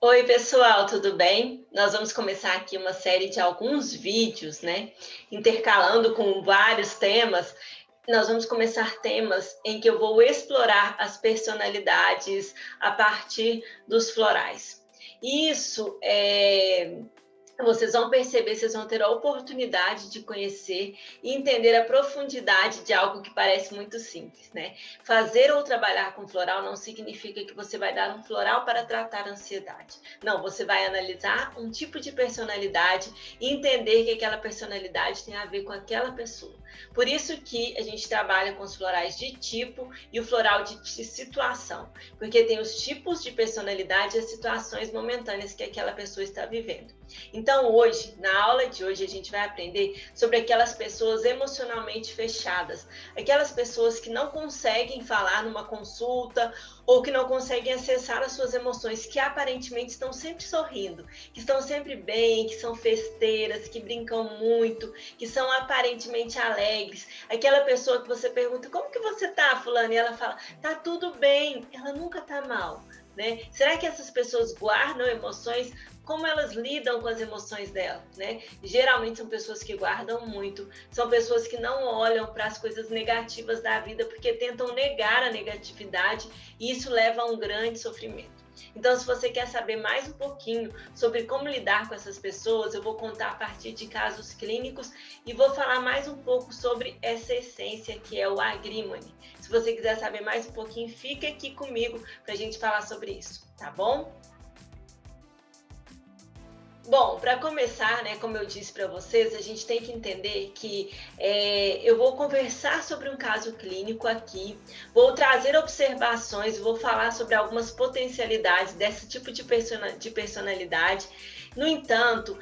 Oi, pessoal, tudo bem? Nós vamos começar aqui uma série de alguns vídeos, né? Intercalando com vários temas. Nós vamos começar temas em que eu vou explorar as personalidades a partir dos florais. Isso vocês vão perceber, vocês vão ter a oportunidade de conhecer e entender a profundidade de algo que parece muito simples, né? Fazer ou trabalhar com floral não significa que você vai dar um floral para tratar a ansiedade. Não, você vai analisar um tipo de personalidade e entender que aquela personalidade tem a ver com aquela pessoa. Por isso que a gente trabalha com os florais de tipo e o floral de situação, porque tem os tipos de personalidade e as situações momentâneas que aquela pessoa está vivendo. Então, hoje, na aula de hoje, a gente vai aprender sobre aquelas pessoas emocionalmente fechadas, aquelas pessoas que não conseguem falar numa consulta ou que não conseguem acessar as suas emoções, que aparentemente estão sempre sorrindo, que estão sempre bem, que são festeiras, que brincam muito, que são aparentemente alegres. Aquela pessoa que você pergunta, como que você tá, fulano? E ela fala, tá tudo bem, ela nunca tá mal. Né? Será que essas pessoas guardam emoções? Como elas lidam com as emoções dela, né? Geralmente são pessoas que guardam muito, são pessoas que não olham para as coisas negativas da vida porque tentam negar a negatividade e isso leva a um grande sofrimento. Então, se você quer saber mais um pouquinho sobre como lidar com essas pessoas, eu vou contar a partir de casos clínicos e vou falar mais um pouco sobre essa essência que é o agrímone. Se você quiser saber mais um pouquinho, fica aqui comigo para a gente falar sobre isso, tá bom? Bom, para começar, né, como eu disse para vocês, a gente tem que entender que eu vou conversar sobre um caso clínico aqui, vou trazer observações, vou falar sobre algumas potencialidades desse tipo de personalidade. No entanto,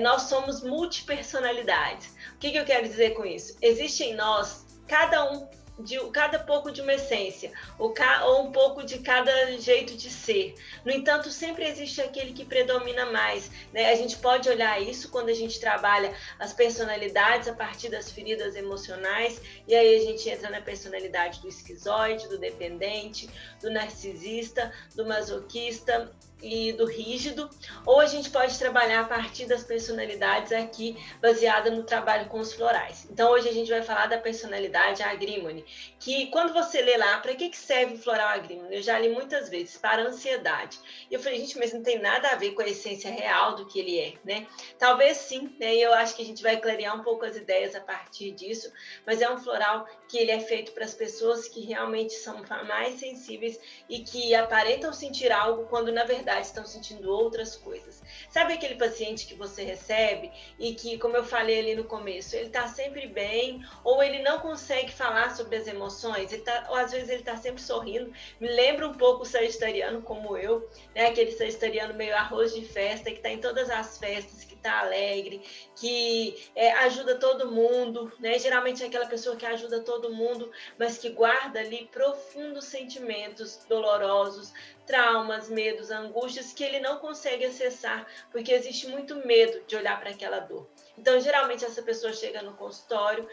nós somos multipersonalidades. O que eu quero dizer com isso? Existe em nós cada pouco de uma essência, ou um pouco de cada jeito de ser. No entanto, sempre existe aquele que predomina mais, né? A gente pode olhar isso quando a gente trabalha as personalidades a partir das feridas emocionais, e aí a gente entra na personalidade do esquizoide, do dependente, do narcisista, do masoquista e do rígido, ou a gente pode trabalhar a partir das personalidades aqui, baseada no trabalho com os florais. Então, hoje a gente vai falar da personalidade agrímone, que quando você lê lá, para que serve o floral agrímone? Eu já li muitas vezes, para ansiedade. E eu falei, gente, mas não tem nada a ver com a essência real do que ele é, né? Talvez sim, né? E eu acho que a gente vai clarear um pouco as ideias a partir disso, mas é um floral que ele é feito para as pessoas que realmente são mais sensíveis e que aparentam sentir algo quando, na verdade, estão sentindo outras coisas. Sabe aquele paciente que você recebe e que, como eu falei ali no começo, ele está sempre bem ou ele não consegue falar sobre as emoções, ou às vezes ele está sempre sorrindo. Me lembra um pouco o sagitariano como eu, né? Aquele sagitariano meio arroz de festa, que está em todas as festas, que está alegre, que ajuda todo mundo, né? Geralmente é aquela pessoa que ajuda todo mundo, mas que guarda ali profundos sentimentos dolorosos, traumas, medos, angústias que ele não consegue acessar, porque existe muito medo de olhar para aquela dor. Então, geralmente, essa pessoa chega no consultório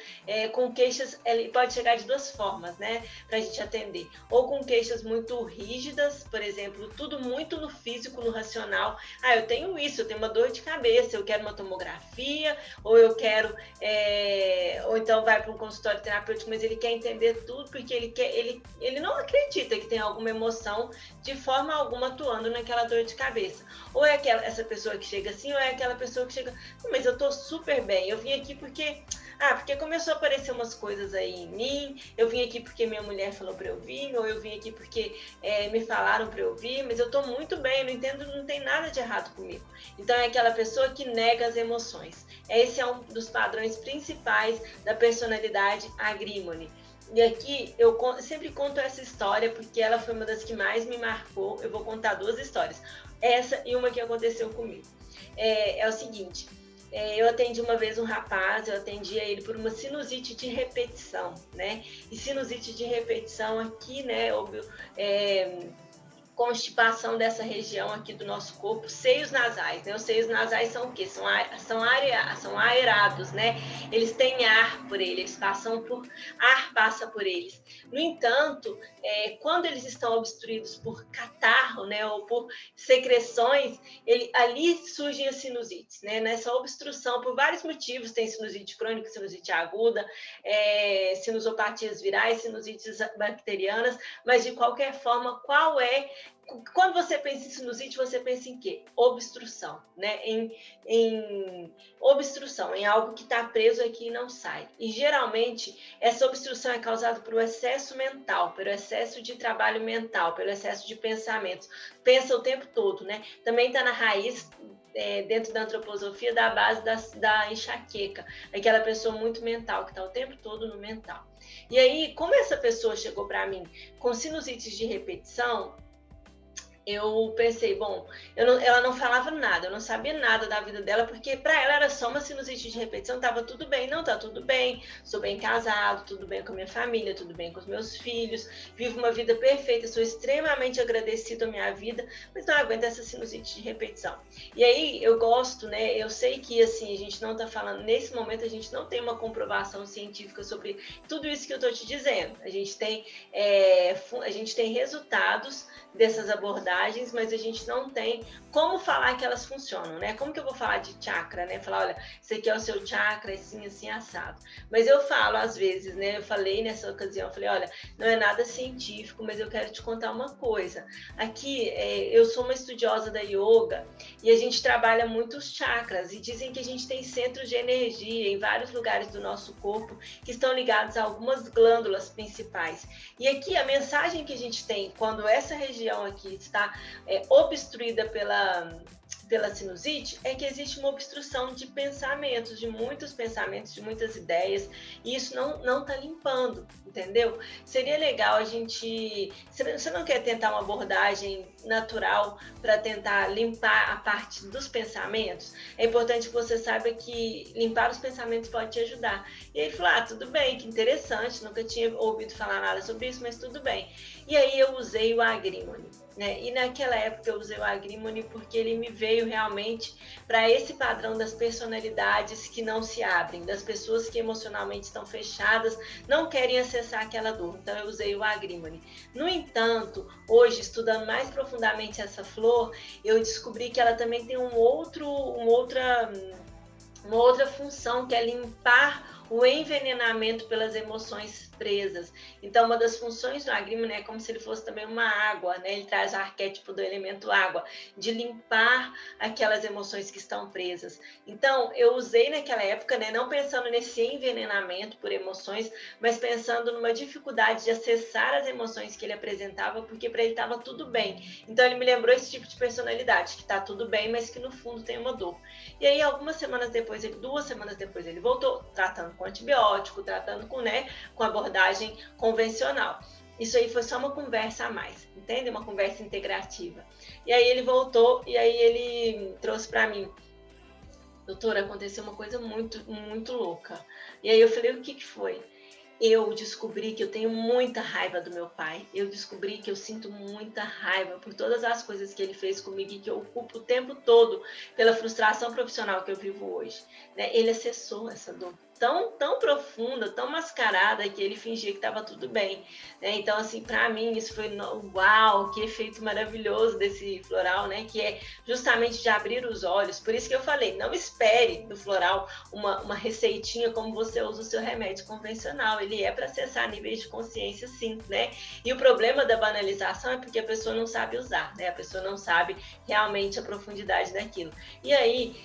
com queixas, ele pode chegar de duas formas, né, para a gente atender. Ou com queixas muito rígidas, por exemplo, tudo muito no físico, no racional. Ah, eu tenho isso, eu tenho uma dor de cabeça, eu quero uma tomografia, ou eu quero, ou então vai para um consultório terapêutico, mas ele quer entender tudo, porque ele não acredita que tem alguma emoção de forma alguma atuando naquela dor de cabeça. Ou é essa pessoa que chega assim, ou é aquela pessoa que chega, mas eu tô super bem, eu vim aqui porque começou a aparecer umas coisas aí em mim, eu vim aqui porque minha mulher falou para eu vir, ou eu vim aqui porque me falaram para eu vir, mas eu tô muito bem, não entendo, não tem nada de errado comigo. Então é aquela pessoa que nega as emoções. Esse é um dos padrões principais da personalidade agrímone. E aqui eu sempre conto essa história porque ela foi uma das que mais me marcou. Eu vou contar duas histórias, essa e uma que aconteceu comigo. É o seguinte, eu atendi uma vez um rapaz, eu atendia ele por uma sinusite de repetição, né? E sinusite de repetição aqui, né, óbvio, constipação dessa região aqui do nosso corpo, seios nasais, né? Os seios nasais são o quê? São aerados, né? Eles têm ar por eles, ar passa por eles. No entanto, quando eles estão obstruídos por catarro, né, ou por secreções, ali surgem as sinusites, né? Nessa obstrução, por vários motivos, tem sinusite crônica, sinusite aguda, sinusopatias virais, sinusites bacterianas, mas de qualquer forma, quando você pensa em sinusite, você pensa em quê? Obstrução, né? Em obstrução, em algo que está preso aqui e não sai. E geralmente essa obstrução é causada por um excesso mental, pelo excesso de trabalho mental, pelo excesso de pensamentos. Pensa o tempo todo, né? Também está na raiz, dentro da antroposofia, da base da enxaqueca. Aquela pessoa muito mental, que está o tempo todo no mental. E aí, como essa pessoa chegou para mim com sinusites de repetição, eu pensei, bom, ela não falava nada, eu não sabia nada da vida dela, porque para ela era só uma sinusite de repetição, estava tudo bem, não está tudo bem, sou bem casado, tudo bem com a minha família, tudo bem com os meus filhos, vivo uma vida perfeita, sou extremamente agradecido à minha vida, mas não aguento essa sinusite de repetição. E aí eu gosto, né, eu sei que assim, a gente não está falando, nesse momento a gente não tem uma comprovação científica sobre tudo isso que eu estou te dizendo, a gente tem resultados dessas abordagens, mas a gente não tem como falar que elas funcionam, né? Como que eu vou falar de chakra, né? Falar, olha, esse aqui é o seu chakra, assim, assim, assado. Mas eu falo, às vezes, né? Eu falei nessa ocasião, eu falei, olha, não é nada científico, mas eu quero te contar uma coisa. Aqui, eu sou uma estudiosa da yoga e a gente trabalha muito os chakras e dizem que a gente tem centros de energia em vários lugares do nosso corpo que estão ligados a algumas glândulas principais. E aqui, a mensagem que a gente tem quando essa região aqui está obstruída pela sinusite, é que existe uma obstrução de pensamentos, de muitos pensamentos, de muitas ideias, e isso não está limpando, entendeu? Seria legal a gente... Você não quer tentar uma abordagem natural para tentar limpar a parte dos pensamentos? É importante que você saiba que limpar os pensamentos pode te ajudar. E ele falou, tudo bem, que interessante, nunca tinha ouvido falar nada sobre isso, mas tudo bem. E aí eu usei o Agrimony, né? E naquela época eu usei o Agrimony porque ele me veio realmente para esse padrão das personalidades que não se abrem, das pessoas que emocionalmente estão fechadas, não querem acessar aquela dor. Então eu usei o Agrimony. No entanto, hoje, estudando mais profundamente essa flor, eu descobri que ela também tem uma outra função, que é limpar o envenenamento pelas emoções presas. Então, uma das funções do Agrimony é como se ele fosse também uma água, né? Ele traz o arquétipo do elemento água, de limpar aquelas emoções que estão presas. Então, eu usei naquela época, né? Não pensando nesse envenenamento por emoções, mas pensando numa dificuldade de acessar as emoções que ele apresentava, porque para ele estava tudo bem. Então, ele me lembrou esse tipo de personalidade, que está tudo bem, mas que no fundo tem uma dor. E aí, 2 semanas depois, ele voltou, tratando com antibiótico, tratando com abordagem convencional. Isso aí foi só uma conversa a mais, entende? Uma conversa integrativa. E aí ele voltou e aí ele trouxe para mim, doutora, aconteceu uma coisa muito, muito louca. E aí eu falei, o que foi? Eu descobri que eu tenho muita raiva do meu pai. Eu descobri que eu sinto muita raiva por todas as coisas que ele fez comigo e que eu ocupo o tempo todo pela frustração profissional que eu vivo hoje. Ele acessou essa dor tão profunda, tão mascarada, que ele fingia que estava tudo bem. Então, assim, para mim, isso foi, uau, que efeito maravilhoso desse floral, né? Que é justamente de abrir os olhos. Por isso que eu falei, não espere do floral uma receitinha como você usa o seu remédio convencional. Ele é para acessar níveis de consciência, sim, né? E o problema da banalização é porque a pessoa não sabe usar, né? A pessoa não sabe realmente a profundidade daquilo. E aí,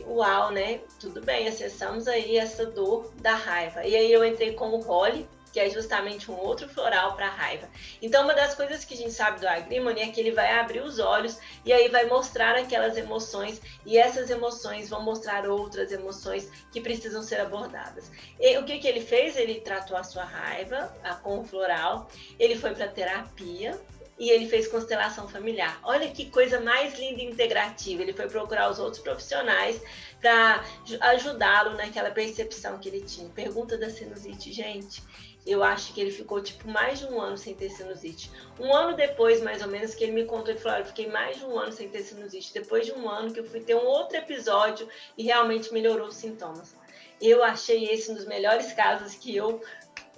uau, né? Tudo bem, acessamos aí essa dor da raiva. E aí eu entrei com o Holly, que é justamente um outro floral para raiva. Então, uma das coisas que a gente sabe do Agrimony é que ele vai abrir os olhos e aí vai mostrar aquelas emoções, e essas emoções vão mostrar outras emoções que precisam ser abordadas. E o que ele fez? Ele tratou a sua raiva com o floral, ele foi para terapia, e ele fez constelação familiar. Olha que coisa mais linda e integrativa. Ele foi procurar os outros profissionais para ajudá-lo naquela percepção que ele tinha. Pergunta da sinusite, gente. eu acho que ele ficou tipo mais de um ano sem ter sinusite. Um ano depois, mais ou menos, que ele me contou, ele falou: eu fiquei mais de um ano sem ter sinusite. Depois de um ano que eu fui ter um outro episódio e realmente melhorou os sintomas. Eu achei esse um dos melhores casos que eu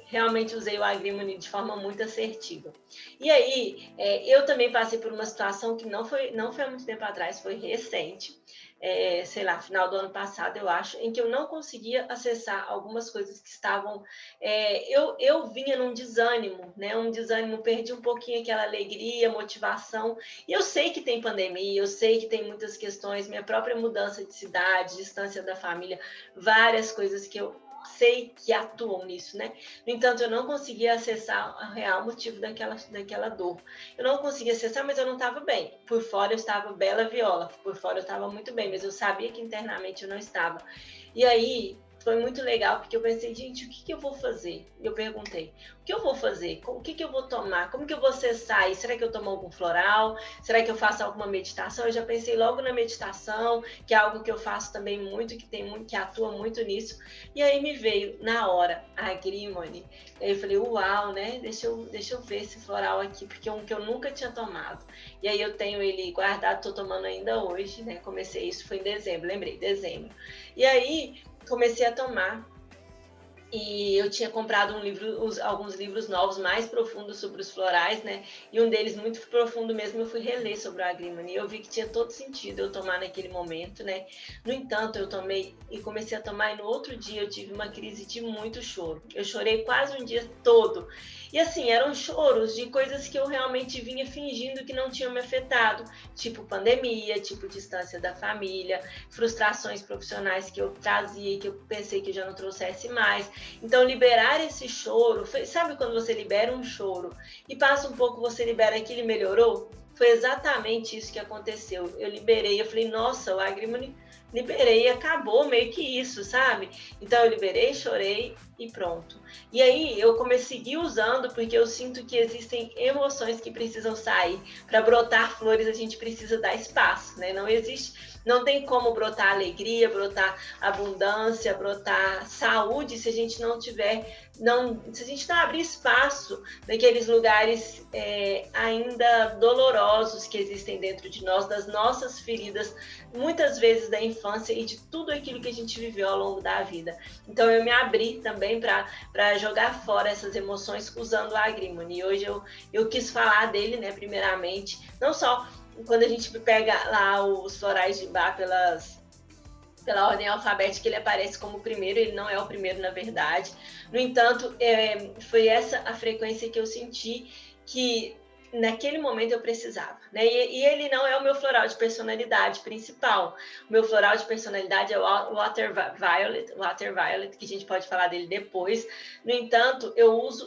realmente usei o Agrimony de forma muito assertiva. E aí, eu também passei por uma situação que não foi há muito tempo atrás, foi recente, sei lá, final do ano passado, eu acho, em que eu não conseguia acessar algumas coisas que estavam... eu vinha num desânimo, né? Um desânimo, perdi um pouquinho aquela alegria, motivação. E eu sei que tem pandemia, eu sei que tem muitas questões, minha própria mudança de cidade, distância da família, várias coisas que eu sei que atuam nisso, né? No entanto, eu não conseguia acessar o real motivo daquela dor. Eu não conseguia acessar, mas eu não estava bem. Por fora eu estava bela viola, por fora eu estava muito bem, mas eu sabia que internamente eu não estava. E aí foi muito legal, porque eu pensei, gente, o que eu vou fazer? Eu perguntei, o que eu vou fazer? O que eu vou tomar? Como que eu vou acessar isso? Será que eu tomo algum floral? Será que eu faço alguma meditação? Eu já pensei logo na meditação, que é algo que eu faço também muito, que atua muito nisso. E aí me veio na hora a Agrimony. Aí eu falei, uau, né? Deixa eu ver esse floral aqui, porque é um que eu nunca tinha tomado. E aí eu tenho ele guardado, tô tomando ainda hoje, né? Comecei isso, foi em dezembro, lembrei, dezembro. E aí comecei a tomar, e eu tinha comprado alguns livros novos mais profundos sobre os florais, né? E um deles muito profundo mesmo, eu fui reler sobre o Agrimony e eu vi que tinha todo sentido eu tomar naquele momento, né? No entanto, eu tomei e comecei a tomar, e no outro dia eu tive uma crise de muito choro. Eu chorei quase um dia todo. E assim, eram choros de coisas que eu realmente vinha fingindo que não tinham me afetado, tipo pandemia, tipo distância da família, frustrações profissionais que eu trazia e que eu pensei que eu já não trouxesse mais. Então, liberar esse choro, sabe quando você libera um choro e passa um pouco, você libera aquilo e melhorou? Foi exatamente isso que aconteceu. Eu liberei, eu falei, nossa, o Agrimony, liberei, acabou meio que isso, sabe? Então, eu liberei, chorei e pronto. E aí, eu comecei a seguir usando, porque eu sinto que existem emoções que precisam sair. Para brotar flores, a gente precisa dar espaço, né? Não tem como brotar alegria, brotar abundância, brotar saúde se a gente não tiver, se a gente não abrir espaço naqueles lugares ainda dolorosos que existem dentro de nós, das nossas feridas, muitas vezes da infância e de tudo aquilo que a gente viveu ao longo da vida. Então eu me abri também para jogar fora essas emoções usando o Agrimony. E hoje eu quis falar dele, né, primeiramente, não só quando a gente pega lá os florais de Bach pela ordem alfabética, ele aparece como o primeiro, ele não é o primeiro, na verdade. No entanto, foi essa a frequência que eu senti que naquele momento eu precisava, né? E ele não é o meu floral de personalidade principal. O meu floral de personalidade é o Water Violet, que a gente pode falar dele depois. No entanto,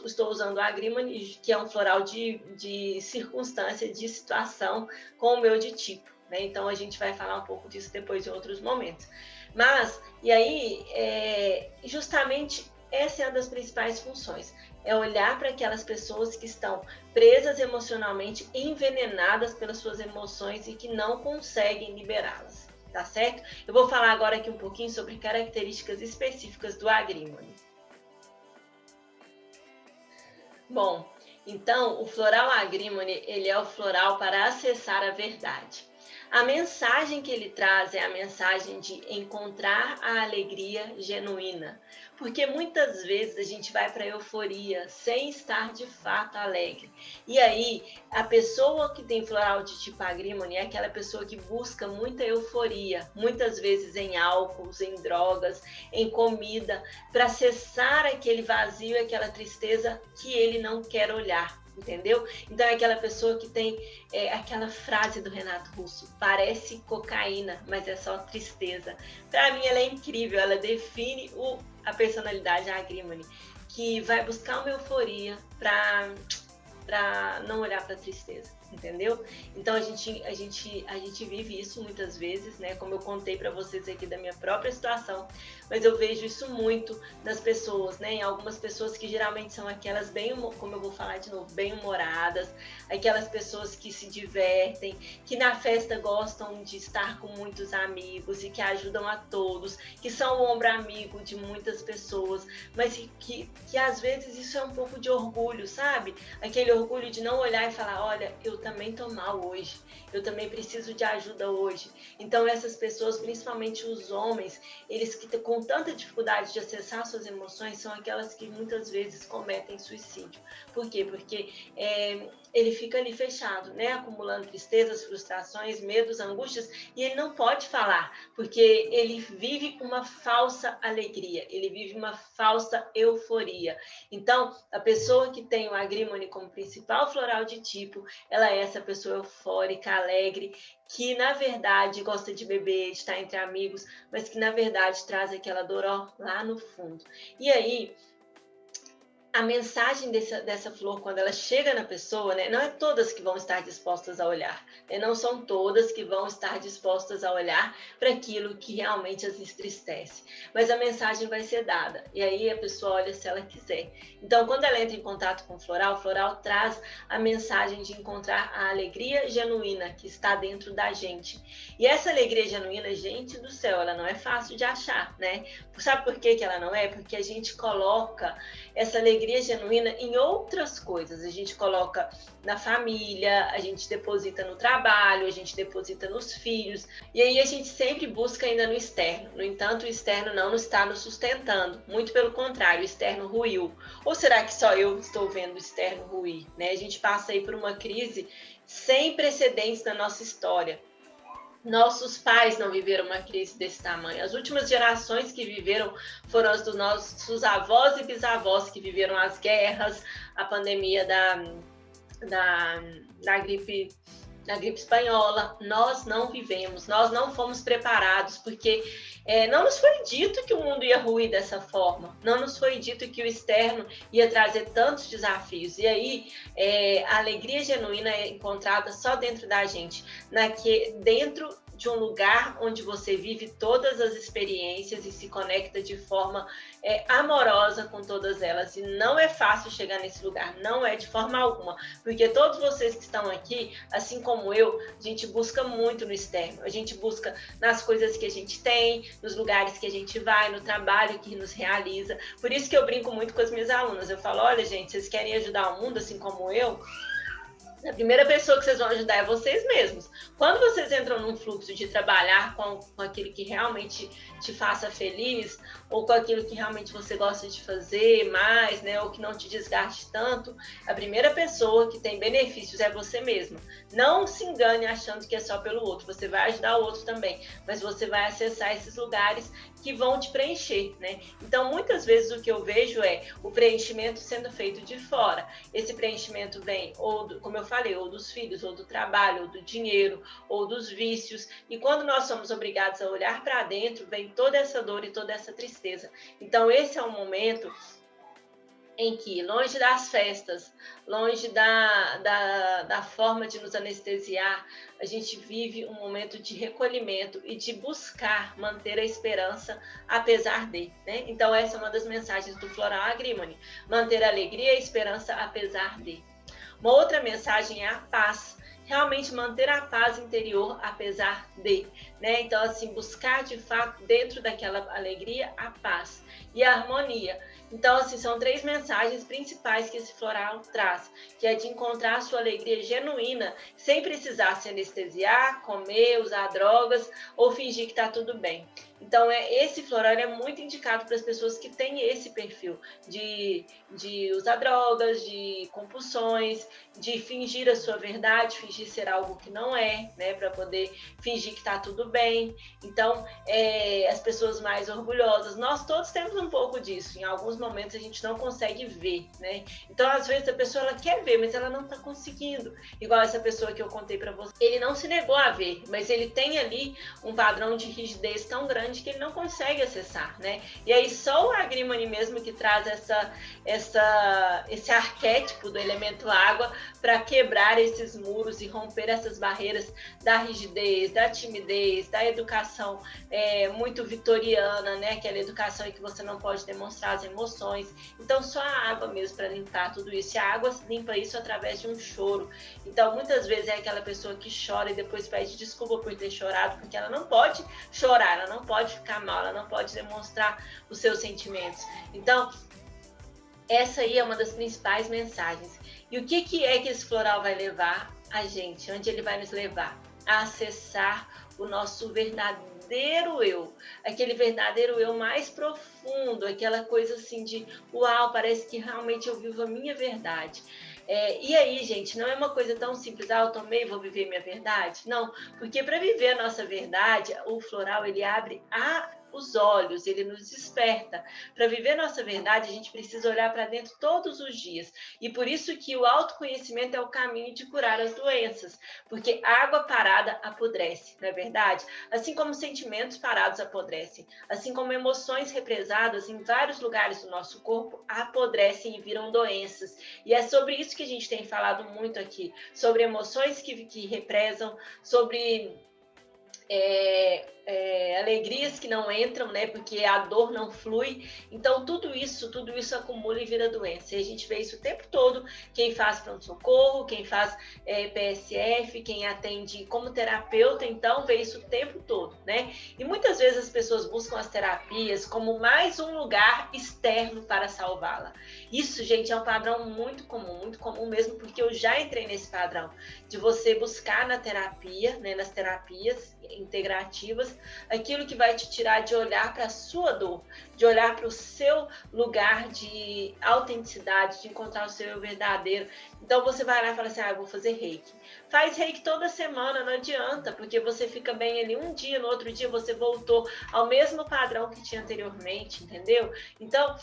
estou usando o Agrimony, que é um floral de circunstância, de situação, com o meu de tipo, né? Então a gente vai falar um pouco disso depois em outros momentos. Mas, e aí, justamente essa é uma das principais funções. É olhar para aquelas pessoas que estão presas emocionalmente, envenenadas pelas suas emoções e que não conseguem liberá-las, tá certo? Eu vou falar agora aqui um pouquinho sobre características específicas do Agrimony. Bom, então, o floral Agrimony, ele é o floral para acessar a verdade. A mensagem que ele traz é a mensagem de encontrar a alegria genuína, porque muitas vezes a gente vai para a euforia sem estar de fato alegre. E aí, a pessoa que tem floral de tipo Agrimony é aquela pessoa que busca muita euforia, muitas vezes em álcools, em drogas, em comida, para acessar aquele vazio, aquela tristeza que ele não quer olhar. Entendeu? Então é aquela pessoa que tem aquela frase do Renato Russo, parece cocaína, mas é só tristeza. Para mim ela é incrível, ela define a personalidade Agrimony, que vai buscar uma euforia para não olhar para a tristeza. entendeu? Então a gente vive isso muitas vezes, né? Como eu contei para vocês aqui da minha própria situação, mas eu vejo isso muito nas pessoas, né? Em algumas pessoas que geralmente são aquelas bem, como eu vou falar de novo, bem-humoradas, aquelas pessoas que se divertem, que na festa gostam de estar com muitos amigos e que ajudam a todos, que são o ombro amigo de muitas pessoas, mas que às vezes isso é um pouco de orgulho, sabe? Aquele orgulho de não olhar e falar, olha, eu também tô mal hoje, eu também preciso de ajuda hoje. Então essas pessoas, principalmente os homens, eles que com tanta dificuldade de acessar suas emoções, são aquelas que muitas vezes cometem suicídio. Por quê? Porque ele fica ali fechado, né? Acumulando tristezas, frustrações, medos, angústias, e ele não pode falar, porque ele vive uma falsa alegria, ele vive uma falsa euforia. Então, a pessoa que tem o agrímone como principal floral de tipo, ela é essa pessoa eufórica, alegre, que na verdade gosta de beber, de estar entre amigos, mas que na verdade traz aquela dor lá no fundo. E aí, a mensagem dessa flor, quando ela chega na pessoa, né, não é todas que vão estar dispostas a olhar, né, não são todas que vão estar dispostas a olhar para aquilo que realmente as entristece, mas a mensagem vai ser dada, e aí a pessoa olha se ela quiser. Então, quando ela entra em contato com o floral traz a mensagem de encontrar a alegria genuína que está dentro da gente. E essa alegria genuína, gente do céu, ela não é fácil de achar, né? Sabe por que ela não é? Porque a gente coloca essa alegria genuína em outras coisas. A gente coloca na família, a gente deposita no trabalho, a gente deposita nos filhos, e aí a gente sempre busca ainda no externo. No entanto, o externo não está nos sustentando, muito pelo contrário, o externo ruiu. Ou será que só eu estou vendo o externo ruir, né? A gente passa aí por uma crise sem precedentes na nossa história. Nossos pais não viveram uma crise desse tamanho. As últimas gerações que viveram foram as dos nossos avós e bisavós, que viveram as guerras, a pandemia da gripe espanhola. Nós não vivemos, nós não fomos preparados, porque não nos foi dito que o mundo ia ruir dessa forma, não nos foi dito que o externo ia trazer tantos desafios. E aí, a alegria genuína é encontrada só dentro da gente, dentro de um lugar onde você vive todas as experiências e se conecta de forma amorosa com todas elas. E não é fácil chegar nesse lugar, não é de forma alguma, porque todos vocês que estão aqui, assim como eu, a gente busca muito no externo, a gente busca nas coisas que a gente tem, nos lugares que a gente vai, no trabalho que nos realiza. Por isso que eu brinco muito com as minhas alunas, eu falo, olha gente, vocês querem ajudar o mundo assim como eu? A primeira pessoa que vocês vão ajudar é vocês mesmos. Quando vocês entram num fluxo de trabalhar com aquilo que realmente te faça feliz, ou com aquilo que realmente você gosta de fazer mais, né, ou que não te desgaste tanto, a primeira pessoa que tem benefícios é você mesmo. Não se engane achando que é só pelo outro, você vai ajudar o outro também, mas você vai acessar esses lugares que vão te preencher, né? Então, muitas vezes o que eu vejo é o preenchimento sendo feito de fora. Esse preenchimento vem, como eu falei, ou dos filhos, ou do trabalho, ou do dinheiro, ou dos vícios. E quando nós somos obrigados a olhar para dentro, vem toda essa dor e toda essa tristeza. Então, esse é um momento em que, longe das festas, longe da forma de nos anestesiar, a gente vive um momento de recolhimento e de buscar manter a esperança apesar de, né? Então, essa é uma das mensagens do Floral Agrímone, manter a alegria e a esperança apesar de. Uma outra mensagem é a paz, realmente manter a paz interior apesar de, né? Então, assim, buscar de fato dentro daquela alegria a paz e a harmonia. Então, assim, são 3 mensagens principais que esse floral traz, que é de encontrar a sua alegria genuína, sem precisar se anestesiar, comer, usar drogas ou fingir que está tudo bem. Então, esse floral é muito indicado para as pessoas que têm esse perfil de usar drogas, de compulsões, de fingir a sua verdade, fingir ser algo que não é, né, para poder fingir que está tudo bem. Então, as pessoas mais orgulhosas, nós todos temos um pouco disso, em alguns alguns momentos a gente não consegue ver, né? Então, às vezes, a pessoa ela quer ver, mas ela não está conseguindo. Igual essa pessoa que eu contei para você. Ele não se negou a ver, mas ele tem ali um padrão de rigidez tão grande que ele não consegue acessar, né? E aí, só o Agrimony mesmo que traz esse arquétipo do elemento água para quebrar esses muros e romper essas barreiras da rigidez, da timidez, da educação muito vitoriana, né? Aquela educação em que você não pode demonstrar as emoções. Então, só a água mesmo para limpar tudo isso. E a água limpa isso através de um choro. Então, muitas vezes é aquela pessoa que chora e depois pede desculpa por ter chorado, porque ela não pode chorar, ela não pode ficar mal, ela não pode demonstrar os seus sentimentos. Então, essa aí é uma das principais mensagens. E o que é que esse floral vai levar a gente? Onde ele vai nos levar? A acessar o nosso verdadeiro eu, aquele verdadeiro eu mais profundo, aquela coisa assim de uau, parece que realmente eu vivo a minha verdade. E aí, gente, não é uma coisa tão simples, eu tomei, vou viver minha verdade? Não, porque para viver a nossa verdade, o floral ele abre os olhos, ele nos desperta. Para viver nossa verdade, a gente precisa olhar para dentro todos os dias. E por isso que o autoconhecimento é o caminho de curar as doenças, porque água parada apodrece, não é verdade? Assim como sentimentos parados apodrecem, assim como emoções represadas em vários lugares do nosso corpo apodrecem e viram doenças. E é sobre isso que a gente tem falado muito aqui, sobre emoções que represam, sobre alegrias que não entram, né? Porque a dor não flui. Então, tudo isso acumula e vira doença. E a gente vê isso o tempo todo. Quem faz pronto-socorro, quem faz PSF, quem atende como terapeuta, então, vê isso o tempo todo, né? E muitas vezes as pessoas buscam as terapias como mais um lugar externo para salvá-la. Isso, gente, é um padrão muito comum mesmo, porque eu já entrei nesse padrão de você buscar na terapia, né, nas terapias integrativas, aquilo que vai te tirar de olhar para a sua dor, de olhar para o seu lugar de autenticidade, de encontrar o seu verdadeiro. Então você vai lá e fala assim, eu vou fazer reiki. Faz reiki toda semana, não adianta, porque você fica bem ali um dia, no outro dia você voltou ao mesmo padrão que tinha anteriormente, entendeu? Então,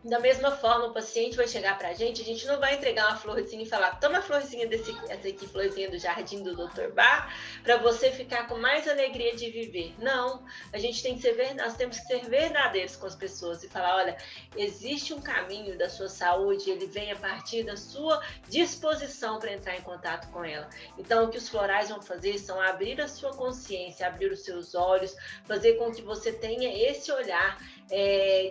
da mesma forma, o paciente vai chegar para a gente não vai entregar uma florzinha e falar, toma a florzinha essa aqui, florzinha do jardim do Dr. Bach, para você ficar com mais alegria de viver. Não, a gente tem que ser nós temos que ser verdadeiros com as pessoas e falar, olha, existe um caminho da sua saúde, ele vem a partir da sua disposição para entrar em contato com ela. Então, o que os florais vão fazer são abrir a sua consciência, abrir os seus olhos, fazer com que você tenha esse olhar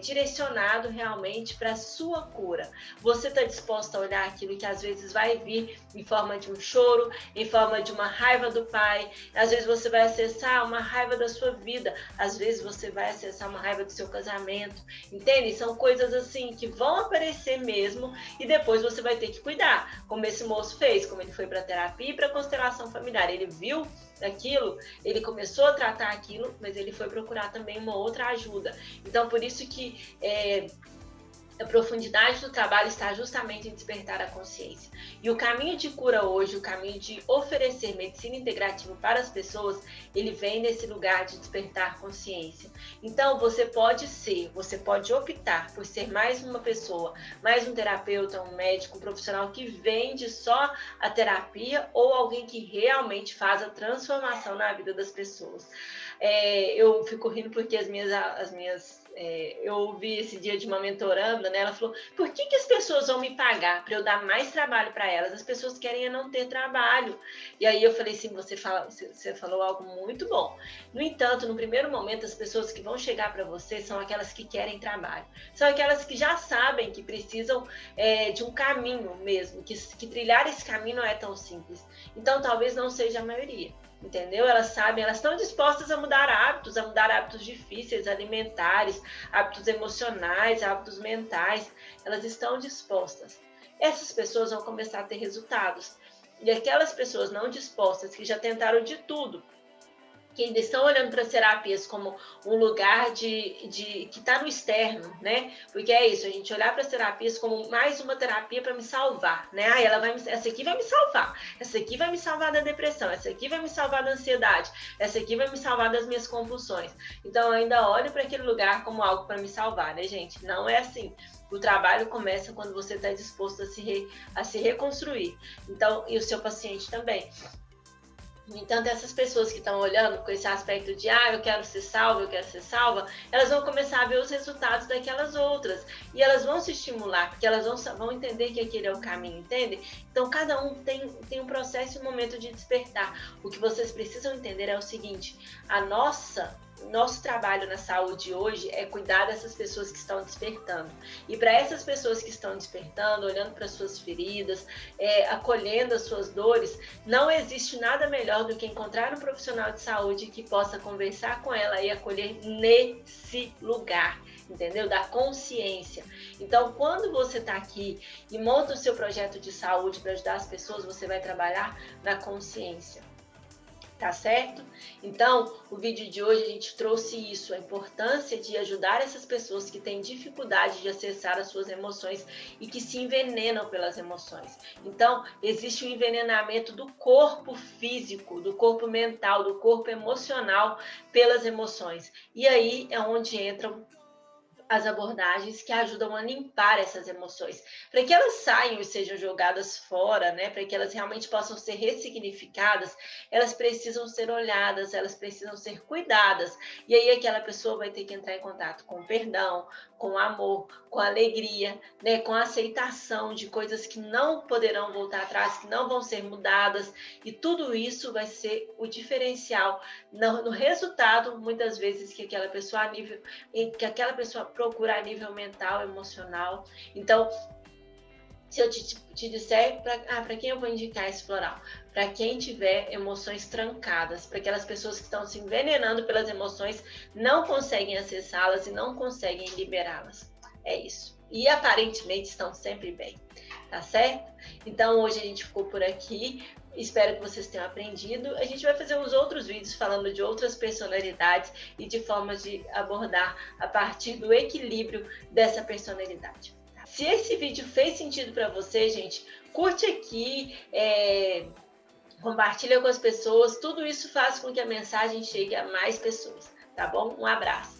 direcionado realmente para a sua cura. Você está disposta a olhar aquilo que às vezes vai vir em forma de um choro, em forma de uma raiva do pai, às vezes você vai acessar uma raiva da sua vida, às vezes você vai acessar uma raiva do seu casamento, entende? São coisas assim que vão aparecer mesmo e depois você vai ter que cuidar, como esse moço fez, como ele foi para terapia e para constelação familiar. Ele viu aquilo, ele começou a tratar aquilo, mas ele foi procurar também uma outra ajuda. Então, por isso que a profundidade do trabalho está justamente em despertar a consciência. E o caminho de cura hoje, o caminho de oferecer medicina integrativa para as pessoas, ele vem nesse lugar de despertar consciência. Então, você pode optar por ser mais uma pessoa, mais um terapeuta, um médico, um profissional que vende só a terapia ou alguém que realmente faz a transformação na vida das pessoas. Eu fico rindo porque eu ouvi esse dia de uma mentoranda, né? Ela falou, por que as pessoas vão me pagar para eu dar mais trabalho para elas? As pessoas querem não ter trabalho. E aí eu falei assim, você falou algo muito bom. No entanto, no primeiro momento, as pessoas que vão chegar para você são aquelas que querem trabalho. São aquelas que já sabem que precisam de um caminho mesmo, que trilhar esse caminho não é tão simples. Então, talvez não seja a maioria. Entendeu? Elas sabem, elas estão dispostas a mudar hábitos difíceis, alimentares, hábitos emocionais, hábitos mentais. Elas estão dispostas. Essas pessoas vão começar a ter resultados. E aquelas pessoas não dispostas, que já tentaram de tudo, que ainda estão olhando para as terapias como um lugar que está no externo, né? Porque é isso, a gente olhar para as terapias como mais uma terapia para me salvar, né? Ah, essa aqui vai me salvar, essa aqui vai me salvar da depressão, essa aqui vai me salvar da ansiedade, essa aqui vai me salvar das minhas compulsões. Então, eu ainda olho para aquele lugar como algo para me salvar, né, gente? Não é assim. O trabalho começa quando você está disposto a se reconstruir. Então, e o seu paciente também. No entanto, essas pessoas que estão olhando com esse aspecto de eu quero ser salva, eu quero ser salva, elas vão começar a ver os resultados daquelas outras. E elas vão se estimular, porque elas vão entender que aquele é o caminho, entende? Então, cada um tem um processo e um momento de despertar. O que vocês precisam entender é o seguinte: nosso trabalho na saúde hoje é cuidar dessas pessoas que estão despertando. E para essas pessoas que estão despertando, olhando para suas feridas, acolhendo as suas dores, não existe nada melhor do que encontrar um profissional de saúde que possa conversar com ela e acolher nesse lugar, entendeu? Da consciência. Então, quando você está aqui e monta o seu projeto de saúde para ajudar as pessoas, você vai trabalhar na consciência. Tá certo? Então, o vídeo de hoje a gente trouxe isso, a importância de ajudar essas pessoas que têm dificuldade de acessar as suas emoções e que se envenenam pelas emoções. Então, existe um envenenamento do corpo físico, do corpo mental, do corpo emocional pelas emoções. E aí é onde entram as abordagens que ajudam a limpar essas emoções, para que elas saiam e sejam jogadas fora, né? Para que elas realmente possam ser ressignificadas, elas precisam ser olhadas, elas precisam ser cuidadas. E aí aquela pessoa vai ter que entrar em contato com o perdão, com o amor, com a alegria, né? Com a aceitação de coisas que não poderão voltar atrás, que não vão ser mudadas, e tudo isso vai ser o diferencial no resultado, muitas vezes, que aquela pessoa procura a nível mental, emocional. Então, se eu te disser, para quem eu vou indicar esse floral? Para quem tiver emoções trancadas, para aquelas pessoas que estão se envenenando pelas emoções, não conseguem acessá-las e não conseguem liberá-las. É isso. E aparentemente estão sempre bem, tá certo? Então, hoje a gente ficou por aqui. Espero que vocês tenham aprendido. A gente vai fazer uns outros vídeos falando de outras personalidades e de formas de abordar a partir do equilíbrio dessa personalidade. Se esse vídeo fez sentido para você, gente, curte aqui, compartilha com as pessoas. Tudo isso faz com que a mensagem chegue a mais pessoas, tá bom? Um abraço.